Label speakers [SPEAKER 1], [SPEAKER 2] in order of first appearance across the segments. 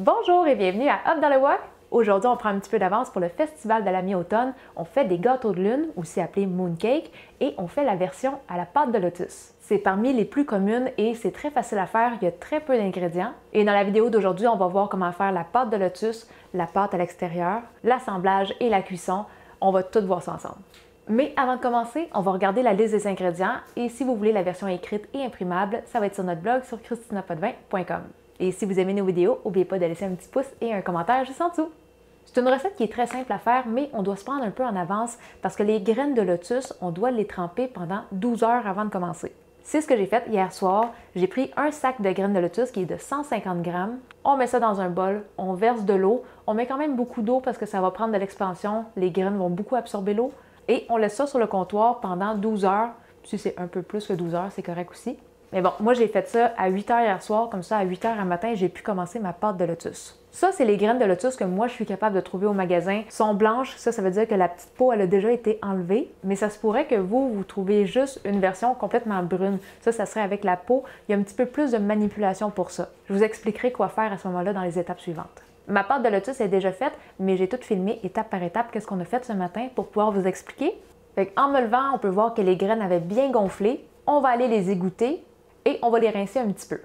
[SPEAKER 1] Bonjour et bienvenue à Up dans le Wok! Aujourd'hui, on prend un petit peu d'avance pour le festival de la mi-automne. On fait des gâteaux de lune, aussi appelés mooncake, et on fait la version à la pâte de lotus. C'est parmi les plus communes et c'est très facile à faire, il y a très peu d'ingrédients. Et dans la vidéo d'aujourd'hui, on va voir comment faire la pâte de lotus, la pâte à l'extérieur, l'assemblage et la cuisson. On va tout voir ça ensemble. Mais avant de commencer, on va regarder la liste des ingrédients et si vous voulez la version écrite et imprimable, ça va être sur notre blog sur christinapotvin.com. Et si vous aimez nos vidéos, n'oubliez pas de laisser un petit pouce et un commentaire juste en dessous. C'est une recette qui est très simple à faire, mais on doit se prendre un peu en avance parce que les graines de lotus, on doit les tremper pendant 12 heures avant de commencer. C'est ce que j'ai fait hier soir. J'ai pris un sac de graines de lotus qui est de 150 grammes. On met ça dans un bol, on verse de l'eau. On met quand même beaucoup d'eau parce que ça va prendre de l'expansion. Les graines vont beaucoup absorber l'eau. Et on laisse ça sur le comptoir pendant 12 heures. Si c'est un peu plus que 12 heures, c'est correct aussi. Mais bon, moi j'ai fait ça à 8 heures hier soir, comme ça à 8 heures un matin, j'ai pu commencer ma pâte de lotus. Ça, c'est les graines de lotus que moi je suis capable de trouver au magasin. Elles sont blanches, ça veut dire que la petite peau, elle a déjà été enlevée, mais ça se pourrait que vous trouviez juste une version complètement brune. Ça serait avec la peau. Il y a un petit peu plus de manipulation pour ça. Je vous expliquerai quoi faire à ce moment-là dans les étapes suivantes. Ma pâte de lotus est déjà faite, mais j'ai tout filmé étape par étape qu'est-ce qu'on a fait ce matin pour pouvoir vous expliquer. En me levant, on peut voir que les graines avaient bien gonflé. On va aller les égoutter et on va les rincer un petit peu.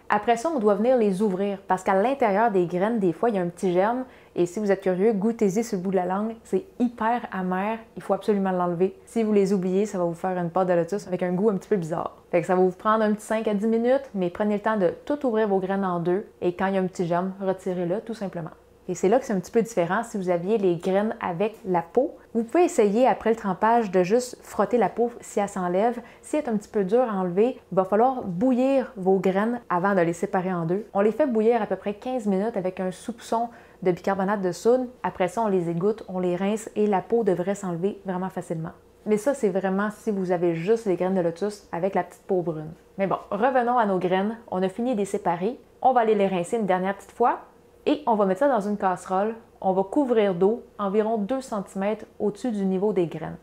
[SPEAKER 1] Après ça, on doit venir les ouvrir parce qu'à l'intérieur des graines, des fois, il y a un petit germe et si vous êtes curieux, goûtez-y sur le bout de la langue. C'est hyper amer, il faut absolument l'enlever. Si vous les oubliez, ça va vous faire une pâte de lotus avec un goût un petit peu bizarre. Ça va vous prendre un petit 5 à 10 minutes, mais prenez le temps de tout ouvrir vos graines en deux et quand il y a un petit germe, retirez-le tout simplement. Et c'est là que c'est un petit peu différent si vous aviez les graines avec la peau. Vous pouvez essayer après le trempage de juste frotter la peau si elle s'enlève. Si elle est un petit peu dure à enlever, il va falloir bouillir vos graines avant de les séparer en deux. On les fait bouillir à peu près 15 minutes avec un soupçon de bicarbonate de soude. Après ça, on les égoutte, on les rince et la peau devrait s'enlever vraiment facilement. Mais ça, c'est vraiment si vous avez juste les graines de lotus avec la petite peau brune. Mais bon, revenons à nos graines. On a fini de les séparer. On va aller les rincer une dernière petite fois. Et on va mettre ça dans une casserole. On va couvrir d'eau environ 2 cm au-dessus du niveau des graines.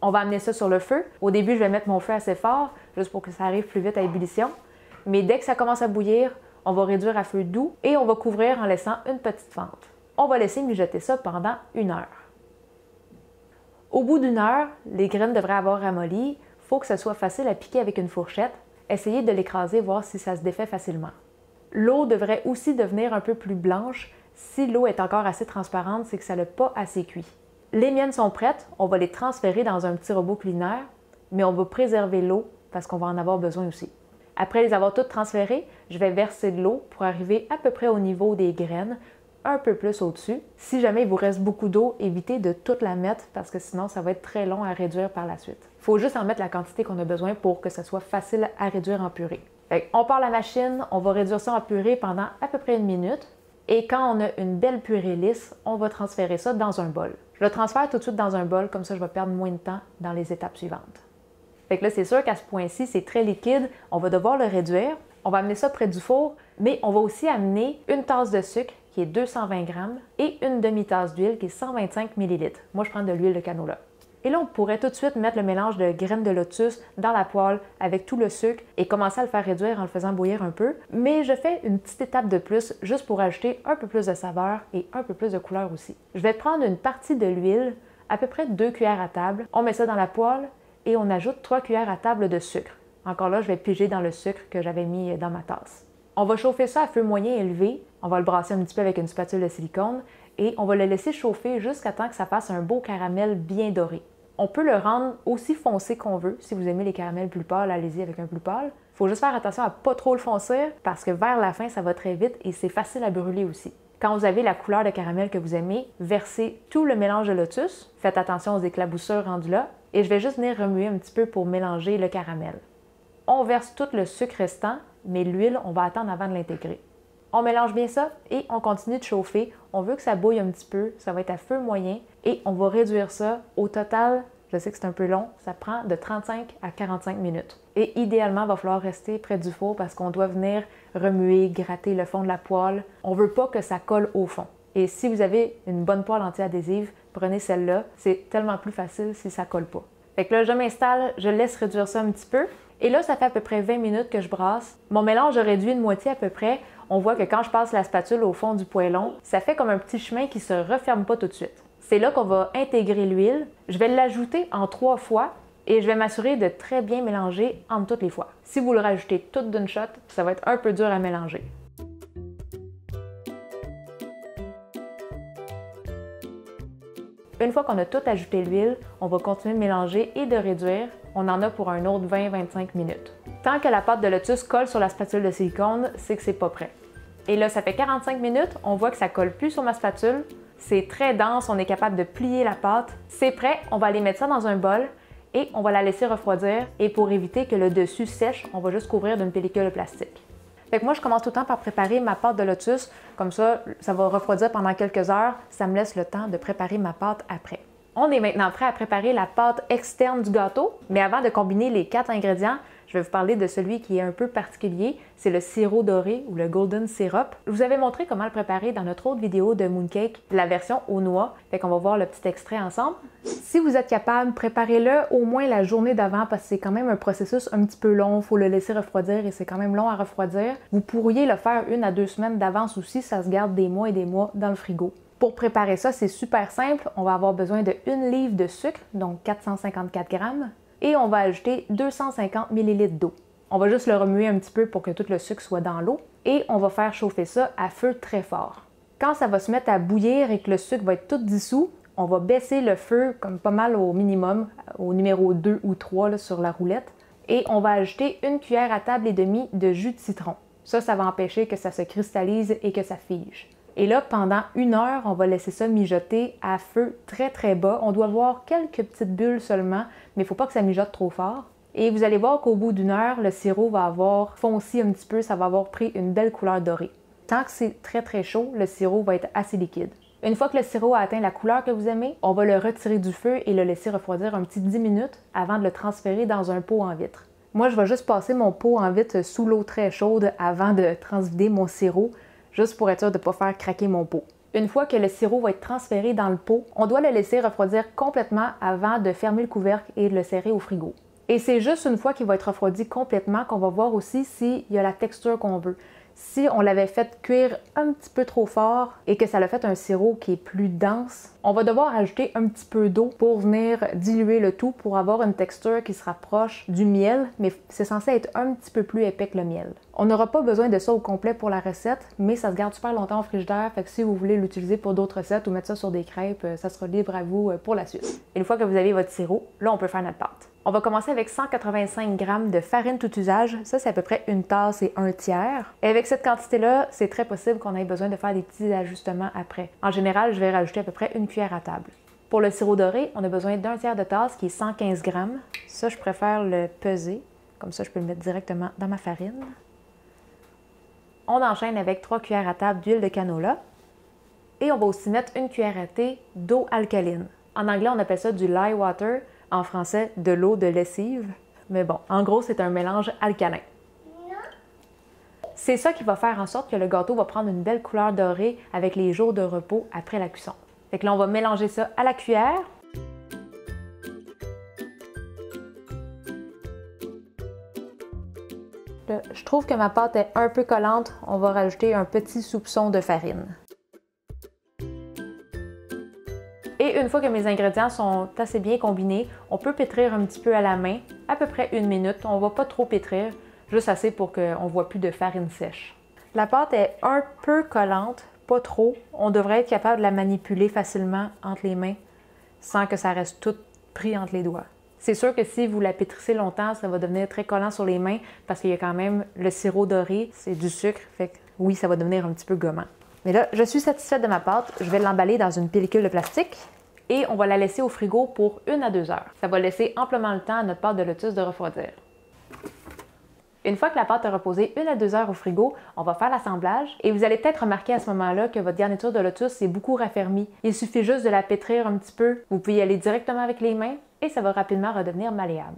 [SPEAKER 1] On va amener ça sur le feu. Au début, je vais mettre mon feu assez fort, juste pour que ça arrive plus vite à ébullition. Mais dès que ça commence à bouillir, on va réduire à feu doux et on va couvrir en laissant une petite fente. On va laisser mijoter ça pendant 1 heure. Au bout d'1 heure, les graines devraient avoir ramolli. Il faut que ce soit facile à piquer avec une fourchette. Essayez de l'écraser, voir si ça se défait facilement. L'eau devrait aussi devenir un peu plus blanche. Si l'eau est encore assez transparente, c'est que ça n'a pas assez cuit. Les miennes sont prêtes, on va les transférer dans un petit robot culinaire, mais on va préserver l'eau parce qu'on va en avoir besoin aussi. Après les avoir toutes transférées, je vais verser de l'eau pour arriver à peu près au niveau des graines, un peu plus au-dessus. Si jamais il vous reste beaucoup d'eau, évitez de toute la mettre parce que sinon ça va être très long à réduire par la suite. Il faut juste en mettre la quantité qu'on a besoin pour que ça soit facile à réduire en purée. On part la machine, on va réduire ça en purée pendant à peu près 1 minute. Et quand on a une belle purée lisse, on va transférer ça dans un bol. Je le transfère tout de suite dans un bol, comme ça je vais perdre moins de temps dans les étapes suivantes. Là, c'est sûr qu'à ce point-ci, c'est très liquide, on va devoir le réduire. On va amener ça près du four, mais on va aussi amener une tasse de sucre qui est 220 grammes et une demi-tasse d'huile qui est 125 ml. Moi, je prends de l'huile de canola. Et là, on pourrait tout de suite mettre le mélange de graines de lotus dans la poêle avec tout le sucre et commencer à le faire réduire en le faisant bouillir un peu. Mais je fais une petite étape de plus juste pour ajouter un peu plus de saveur et un peu plus de couleur aussi. Je vais prendre une partie de l'huile, à peu près 2 cuillères à table. On met ça dans la poêle et on ajoute 3 cuillères à table de sucre. Encore là, je vais piger dans le sucre que j'avais mis dans ma tasse. On va chauffer ça à feu moyen élevé. On va le brasser un petit peu avec une spatule de silicone et on va le laisser chauffer jusqu'à temps que ça fasse un beau caramel bien doré. On peut le rendre aussi foncé qu'on veut. Si vous aimez les caramels plus pâles, allez-y avec un plus pâle. Il faut juste faire attention à ne pas trop le foncir parce que vers la fin, ça va très vite et c'est facile à brûler aussi. Quand vous avez la couleur de caramel que vous aimez, versez tout le mélange de lotus. Faites attention aux éclaboussures rendues là. Et je vais juste venir remuer un petit peu pour mélanger le caramel. On verse tout le sucre restant, mais l'huile, on va attendre avant de l'intégrer. On mélange bien ça et on continue de chauffer. On veut que ça bouille un petit peu, ça va être à feu moyen et on va réduire ça. Au total, je sais que c'est un peu long, ça prend de 35 à 45 minutes. Et idéalement, il va falloir rester près du four parce qu'on doit venir remuer, gratter le fond de la poêle. On ne veut pas que ça colle au fond. Et si vous avez une bonne poêle anti-adhésive, prenez celle-là. C'est tellement plus facile si ça ne colle pas. Fait que là, je m'installe, je laisse réduire ça un petit peu. Et là, ça fait à peu près 20 minutes que je brasse. Mon mélange, je réduis de moitié à peu près. on voit que quand je passe la spatule au fond du poêlon, ça fait comme un petit chemin qui se referme pas tout de suite. C'est là qu'on va intégrer l'huile. Je vais l'ajouter en 3 fois et je vais m'assurer de très bien mélanger entre toutes les fois. Si vous le rajoutez tout d'une shot, ça va être un peu dur à mélanger. Une fois qu'on a tout ajouté l'huile, on va continuer de mélanger et de réduire. On en a pour un autre 20-25 minutes. Tant que la pâte de lotus colle sur la spatule de silicone, c'est que c'est pas prêt. Et là, ça fait 45 minutes, on voit que ça colle plus sur ma spatule. C'est très dense, on est capable de plier la pâte. C'est prêt, on va aller mettre ça dans un bol et on va la laisser refroidir. Et pour éviter que le dessus sèche, on va juste couvrir d'une pellicule plastique. Fait que moi, je commence tout le temps par préparer ma pâte de lotus. Comme ça va refroidir pendant quelques heures. Ça me laisse le temps de préparer ma pâte après. On est maintenant prêt à préparer la pâte externe du gâteau. Mais avant de combiner les 4 ingrédients, je vais vous parler de celui qui est un peu particulier. C'est le sirop doré ou le golden syrup. Je vous avais montré comment le préparer dans notre autre vidéo de mooncake, la version aux noix. Fait qu'on va voir le petit extrait ensemble. Si vous êtes capable, préparez-le au moins la journée d'avant parce que c'est quand même un processus un petit peu long. Il faut le laisser refroidir et c'est quand même long à refroidir. Vous pourriez le faire 1 à 2 semaines d'avance aussi. Ça se garde des mois et des mois dans le frigo. Pour préparer ça, c'est super simple. On va avoir besoin de 1 livre de sucre, donc 454 grammes. Et on va ajouter 250 ml d'eau. On va juste le remuer un petit peu pour que tout le sucre soit dans l'eau et on va faire chauffer ça à feu très fort. Quand ça va se mettre à bouillir et que le sucre va être tout dissous, on va baisser le feu comme pas mal au minimum, au numéro 2 ou 3 là, sur la roulette et on va ajouter 1 cuillère à table et demie de jus de citron. Ça va empêcher que ça se cristallise et que ça fige. Et là, pendant 1 heure, on va laisser ça mijoter à feu très très bas. On doit voir quelques petites bulles seulement, mais il ne faut pas que ça mijote trop fort. Et vous allez voir qu'au bout d'1 heure, le sirop va avoir fonci un petit peu, ça va avoir pris une belle couleur dorée. Tant que c'est très très chaud, le sirop va être assez liquide. Une fois que le sirop a atteint la couleur que vous aimez, on va le retirer du feu et le laisser refroidir un petit 10 minutes avant de le transférer dans un pot en vitre. Moi, je vais juste passer mon pot en vitre sous l'eau très chaude avant de transvider mon sirop, juste pour être sûr de ne pas faire craquer mon pot. Une fois que le sirop va être transféré dans le pot, on doit le laisser refroidir complètement avant de fermer le couvercle et de le serrer au frigo. Et c'est juste une fois qu'il va être refroidi complètement qu'on va voir aussi s'il y a la texture qu'on veut. Si on l'avait fait cuire un petit peu trop fort et que ça l'a fait un sirop qui est plus dense, on va devoir ajouter un petit peu d'eau pour venir diluer le tout pour avoir une texture qui se rapproche du miel, mais c'est censé être un petit peu plus épais que le miel. On n'aura pas besoin de ça au complet pour la recette, mais ça se garde super longtemps au frigidaire, fait que si vous voulez l'utiliser pour d'autres recettes ou mettre ça sur des crêpes, ça sera libre à vous pour la suite. Une fois que vous avez votre sirop, là on peut faire notre pâte. On va commencer avec 185 g de farine tout usage. Ça, c'est à peu près 1 tasse et 1/3. Et avec cette quantité-là, c'est très possible qu'on ait besoin de faire des petits ajustements après. En général, je vais rajouter à peu près 1 cuillère à table. Pour le sirop doré, on a besoin d'1/3 de tasse qui est 115 g. Ça, je préfère le peser. Comme ça, je peux le mettre directement dans ma farine. On enchaîne avec 3 cuillères à table d'huile de canola. Et on va aussi mettre 1 cuillère à thé d'eau alcaline. En anglais, on appelle ça du lye water. En français, de l'eau de lessive. Mais bon, en gros, c'est un mélange alcalin. C'est ça qui va faire en sorte que le gâteau va prendre une belle couleur dorée avec les jours de repos après la cuisson. Fait que là, on va mélanger ça à la cuillère. Là, je trouve que ma pâte est un peu collante. On va rajouter un petit soupçon de farine. Et une fois que mes ingrédients sont assez bien combinés, on peut pétrir un petit peu à la main, à peu près 1 minute. On ne va pas trop pétrir, juste assez pour qu'on ne voit plus de farine sèche. La pâte est un peu collante, pas trop. On devrait être capable de la manipuler facilement entre les mains sans que ça reste tout pris entre les doigts. C'est sûr que si vous la pétrissez longtemps, ça va devenir très collant sur les mains parce qu'il y a quand même le sirop doré, c'est du sucre, fait que oui, ça va devenir un petit peu gommant. Mais là, je suis satisfaite de ma pâte. Je vais l'emballer dans une pellicule de plastique et on va la laisser au frigo pour 1 à 2 heures. Ça va laisser amplement le temps à notre pâte de lotus de refroidir. Une fois que la pâte a reposé 1 à 2 heures au frigo, on va faire l'assemblage et vous allez peut-être remarquer à ce moment-là que votre garniture de lotus est beaucoup raffermie. Il suffit juste de la pétrir un petit peu. Vous pouvez y aller directement avec les mains et ça va rapidement redevenir malléable.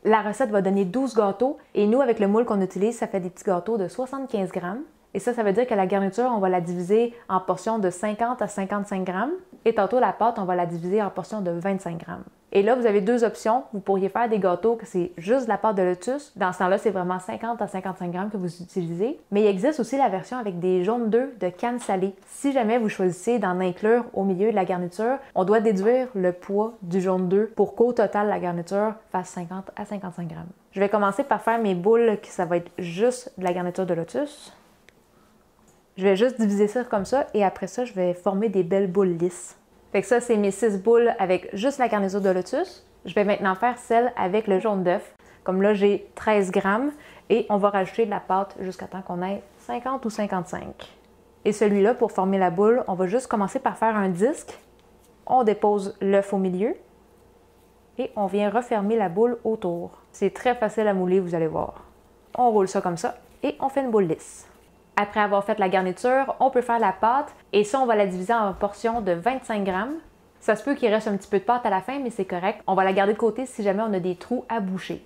[SPEAKER 1] La recette va donner 12 gâteaux et nous, avec le moule qu'on utilise, ça fait des petits gâteaux de 75 grammes. Et ça veut dire que la garniture, on va la diviser en portions de 50 à 55 grammes. Et tantôt, la pâte, on va la diviser en portions de 25 grammes. Et là, vous avez deux options. Vous pourriez faire des gâteaux que c'est juste de la pâte de lotus. Dans ce temps-là, c'est vraiment 50 à 55 grammes que vous utilisez. Mais il existe aussi la version avec des jaunes d'œufs de canne salée. Si jamais vous choisissez d'en inclure au milieu de la garniture, on doit déduire le poids du jaune d'œuf pour qu'au total, la garniture fasse 50 à 55 grammes. Je vais commencer par faire mes boules, que ça va être juste de la garniture de lotus. Je vais juste diviser ça comme ça et après ça, je vais former des belles boules lisses. Fait que ça, c'est mes 6 boules avec juste la garniture de lotus. Je vais maintenant faire celle avec le jaune d'œuf. Comme là, j'ai 13 grammes et on va rajouter de la pâte jusqu'à temps qu'on ait 50 ou 55. Et celui-là, pour former la boule, on va juste commencer par faire un disque. On dépose l'œuf au milieu et on vient refermer la boule autour. C'est très facile à mouler, vous allez voir. On roule ça comme ça et on fait une boule lisse. Après avoir fait la garniture, on peut faire la pâte et ça, on va la diviser en portions de 25 grammes. Ça se peut qu'il reste un petit peu de pâte à la fin, mais c'est correct. On va la garder de côté si jamais on a des trous à boucher.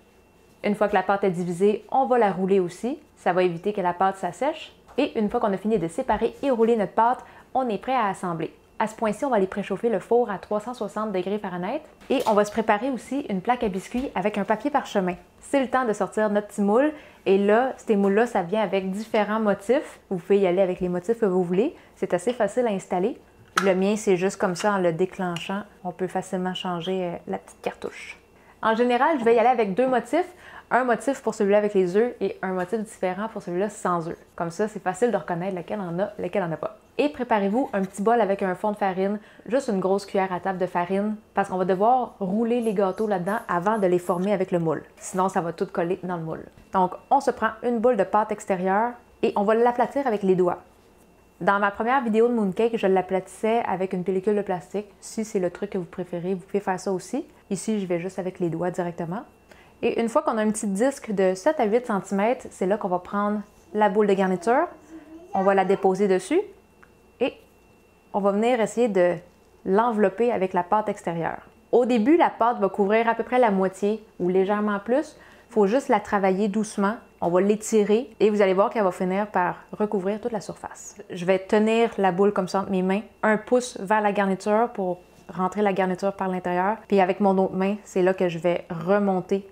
[SPEAKER 1] Une fois que la pâte est divisée, on va la rouler aussi. Ça va éviter que la pâte s'assèche. Et une fois qu'on a fini de séparer et rouler notre pâte, on est prêt à assembler. À ce point-ci, on va aller préchauffer le four à 360 degrés Fahrenheit et on va se préparer aussi une plaque à biscuits avec un papier parchemin. C'est le temps de sortir notre petit moule et là, ces moules-là, ça vient avec différents motifs. Vous pouvez y aller avec les motifs que vous voulez. C'est assez facile à installer. Le mien, c'est juste comme ça en le déclenchant. On peut facilement changer la petite cartouche. En général, je vais y aller avec deux motifs. Un motif pour celui-là avec les œufs et un motif différent pour celui-là sans œufs. Comme ça, c'est facile de reconnaître lequel en a, lequel en a pas. Et préparez-vous un petit bol avec un fond de farine, juste une grosse cuillère à table de farine, parce qu'on va devoir rouler les gâteaux là-dedans avant de les former avec le moule. Sinon, ça va tout coller dans le moule. Donc, on se prend une boule de pâte extérieure et on va l'aplatir avec les doigts. Dans ma première vidéo de mooncake, je l'aplatissais avec une pellicule de plastique. Si c'est le truc que vous préférez, vous pouvez faire ça aussi. Ici, je vais juste avec les doigts directement. Et une fois qu'on a un petit disque de 7 à 8 cm, c'est là qu'on va prendre la boule de garniture, on va la déposer dessus et on va venir essayer de l'envelopper avec la pâte extérieure. Au début, la pâte va couvrir à peu près la moitié ou légèrement plus. Il faut juste la travailler doucement. On va l'étirer et vous allez voir qu'elle va finir par recouvrir toute la surface. Je vais tenir la boule comme ça entre mes mains, un pouce vers la garniture pour rentrer la garniture par l'intérieur. Puis avec mon autre main, c'est là que je vais remonter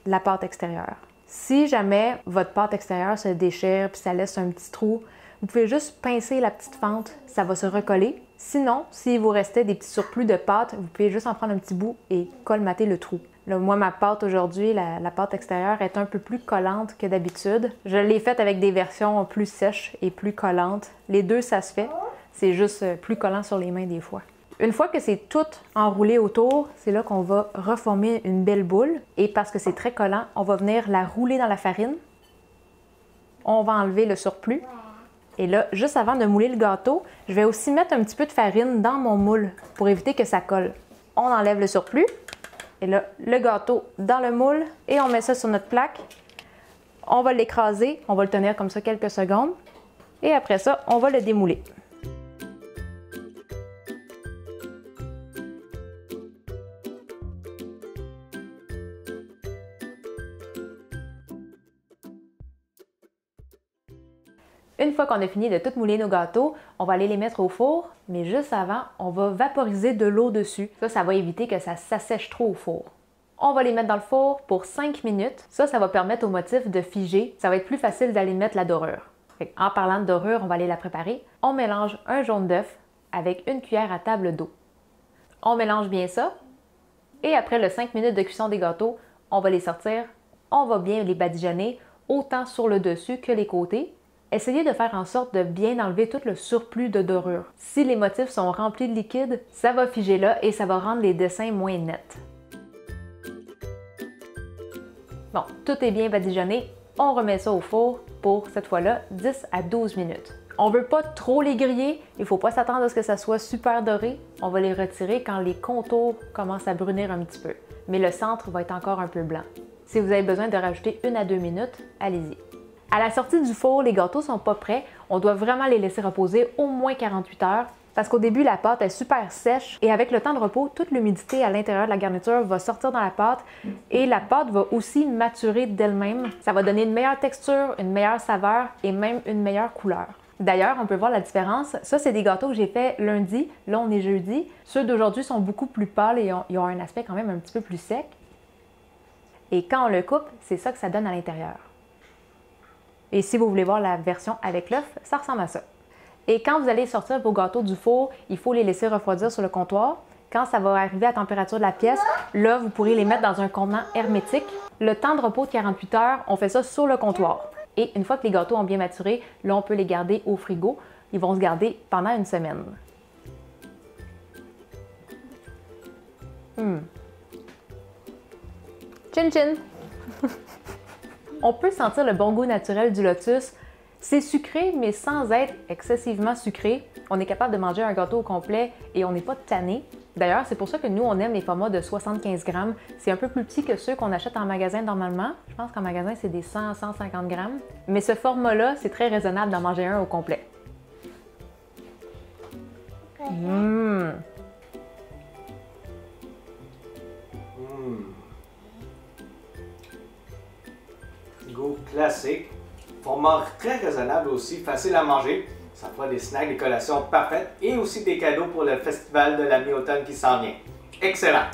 [SPEAKER 1] la pâte extérieure. Si jamais votre pâte extérieure se déchire puis ça laisse un petit trou, vous pouvez juste pincer la petite fente, ça va se recoller. Sinon, s'il vous restait des petits surplus de pâte, vous pouvez juste en prendre un petit bout et colmater le trou. Là, moi, ma pâte aujourd'hui, la pâte extérieure est un peu plus collante que d'habitude. Je l'ai faite avec des versions plus sèches et plus collantes. Les deux, ça se fait. C'est juste plus collant sur les mains des fois. Une fois que c'est tout enroulé autour, c'est là qu'on va reformer une belle boule. Et parce que c'est très collant, on va venir la rouler dans la farine. On va enlever le surplus. Et là, juste avant de mouler le gâteau, je vais aussi mettre un petit peu de farine dans mon moule pour éviter que ça colle. On enlève le surplus. Et là, le gâteau dans le moule et on met ça sur notre plaque. On va l'écraser, on va le tenir comme ça quelques secondes. Et après ça, on va le démouler. Une fois qu'on a fini de tout mouler nos gâteaux, on va aller les mettre au four, mais juste avant, on va vaporiser de l'eau dessus. Ça va éviter que ça s'assèche trop au four. On va les mettre dans le four pour 5 minutes. Ça va permettre au motif de figer. Ça va être plus facile d'aller mettre la dorure. En parlant de dorure, on va aller la préparer. On mélange un jaune d'œuf avec une cuillère à table d'eau. On mélange bien ça. Et après les 5 minutes de cuisson des gâteaux, on va les sortir. On va bien les badigeonner, autant sur le dessus que les côtés. Essayez de faire en sorte de bien enlever tout le surplus de dorure. Si les motifs sont remplis de liquide, ça va figer là et ça va rendre les dessins moins nets. Bon, tout est bien badigeonné. On remet ça au four pour, cette fois-là, 10 à 12 minutes. On ne veut pas trop les griller. Il ne faut pas s'attendre à ce que ça soit super doré. On va les retirer quand les contours commencent à brunir un petit peu. Mais le centre va être encore un peu blanc. Si vous avez besoin de rajouter 1 à 2 minutes, allez-y. À la sortie du four, les gâteaux sont pas prêts. On doit vraiment les laisser reposer au moins 48 heures parce qu'au début, la pâte est super sèche et avec le temps de repos, toute l'humidité à l'intérieur de la garniture va sortir dans la pâte et la pâte va aussi maturer d'elle-même. Ça va donner une meilleure texture, une meilleure saveur et même une meilleure couleur. D'ailleurs, on peut voir la différence. Ça, c'est des gâteaux que j'ai fait lundi. Là, on est jeudi. Ceux d'aujourd'hui sont beaucoup plus pâles et ils ont un aspect quand même un petit peu plus sec. Et quand on le coupe, c'est ça que ça donne à l'intérieur. Et si vous voulez voir la version avec l'œuf, ça ressemble à ça. Et quand vous allez sortir vos gâteaux du four, il faut les laisser refroidir sur le comptoir. Quand ça va arriver à la température de la pièce, là, vous pourrez les mettre dans un contenant hermétique. Le temps de repos de 48 heures, on fait ça sur le comptoir. Et une fois que les gâteaux ont bien maturé, là, on peut les garder au frigo. Ils vont se garder pendant une semaine. Chin chin! On peut sentir le bon goût naturel du lotus. C'est sucré, mais sans être excessivement sucré. On est capable de manger un gâteau au complet et on n'est pas tanné. D'ailleurs, c'est pour ça que nous, on aime les formats de 75 grammes. C'est un peu plus petit que ceux qu'on achète en magasin normalement. Je pense qu'en magasin, c'est des 100-150 grammes. Mais ce format-là, c'est très raisonnable d'en manger un au complet.
[SPEAKER 2] Goût classique. Format très raisonnable aussi, facile à manger. Ça fera des snacks, des collations parfaites et aussi des cadeaux pour le festival de la mi-automne qui s'en vient. Excellent!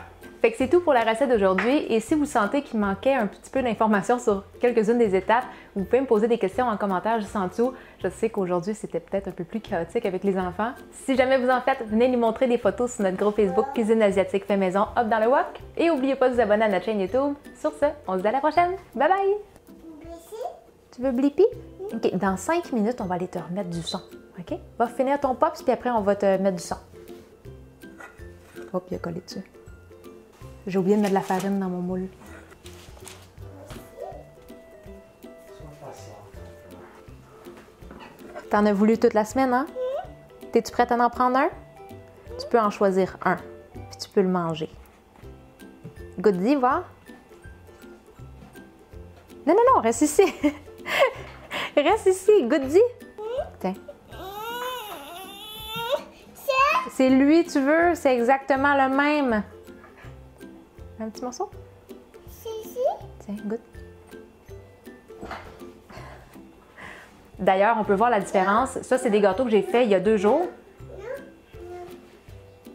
[SPEAKER 1] Fait que c'est tout pour la recette d'aujourd'hui et si vous sentez qu'il manquait un petit peu d'informations sur quelques-unes des étapes, vous pouvez me poser des questions en commentaire juste en dessous. Je sais qu'aujourd'hui c'était peut-être un peu plus chaotique avec les enfants. Si jamais vous en faites, venez nous montrer des photos sur notre groupe Facebook Cuisine Asiatique Fait Maison Hop dans le Wok et n'oubliez pas de vous abonner à notre chaîne YouTube. Sur ce, on se dit à la prochaine. Bye bye! Tu veux blippi? OK, dans 5 minutes, on va aller te remettre du son. OK? Va finir ton pops, puis après, on va te mettre du son. Hop, il a collé dessus. J'ai oublié de mettre de la farine dans mon moule. T'en as voulu toute la semaine, hein? T'es-tu prête à en prendre un? Tu peux en choisir un, puis tu peux le manger. Goody, va. Non, non, non, reste ici. Reste ici, Goody. Tiens. C'est lui, tu veux? C'est exactement le même. Un petit morceau? Tiens, goûte. D'ailleurs, on peut voir la différence. Ça, c'est des gâteaux que j'ai faits il y a 2 jours.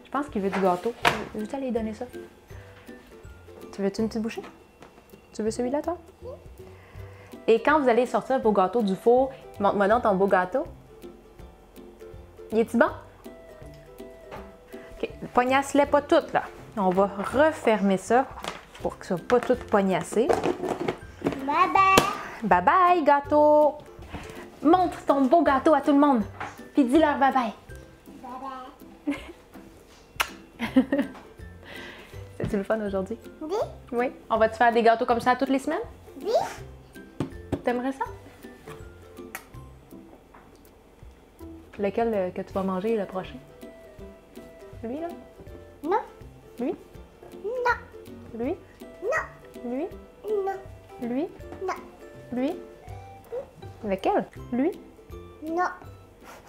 [SPEAKER 1] Je pense qu'il veut du gâteau. Je vais aller lui donner ça. Tu veux-tu une petite bouchée? Tu veux celui-là, toi? Et quand vous allez sortir vos gâteaux du four, montre-moi donc ton beau gâteau. Il est-tu bon? OK, pognasse-les pas toutes, là. On va refermer ça pour que ça soit pas tout pognassé.
[SPEAKER 3] Bye-bye!
[SPEAKER 1] Bye-bye, gâteau! Montre ton beau gâteau à tout le monde. Puis dis-leur bye-bye.
[SPEAKER 3] Bye-bye!
[SPEAKER 1] C'est-tu le fun aujourd'hui?
[SPEAKER 3] Oui?
[SPEAKER 1] Oui. On va-tu faire des gâteaux comme ça toutes les semaines?
[SPEAKER 3] Oui?
[SPEAKER 1] T'aimerais ça? Lequel que tu vas manger le prochain? Lui, là?
[SPEAKER 3] Non?
[SPEAKER 1] Lui?
[SPEAKER 3] Non?
[SPEAKER 1] Lui?
[SPEAKER 3] Non?
[SPEAKER 1] Lui?
[SPEAKER 3] Non?
[SPEAKER 1] Lui?
[SPEAKER 3] Non?
[SPEAKER 1] Lui? Lequel? Lui?
[SPEAKER 3] Non?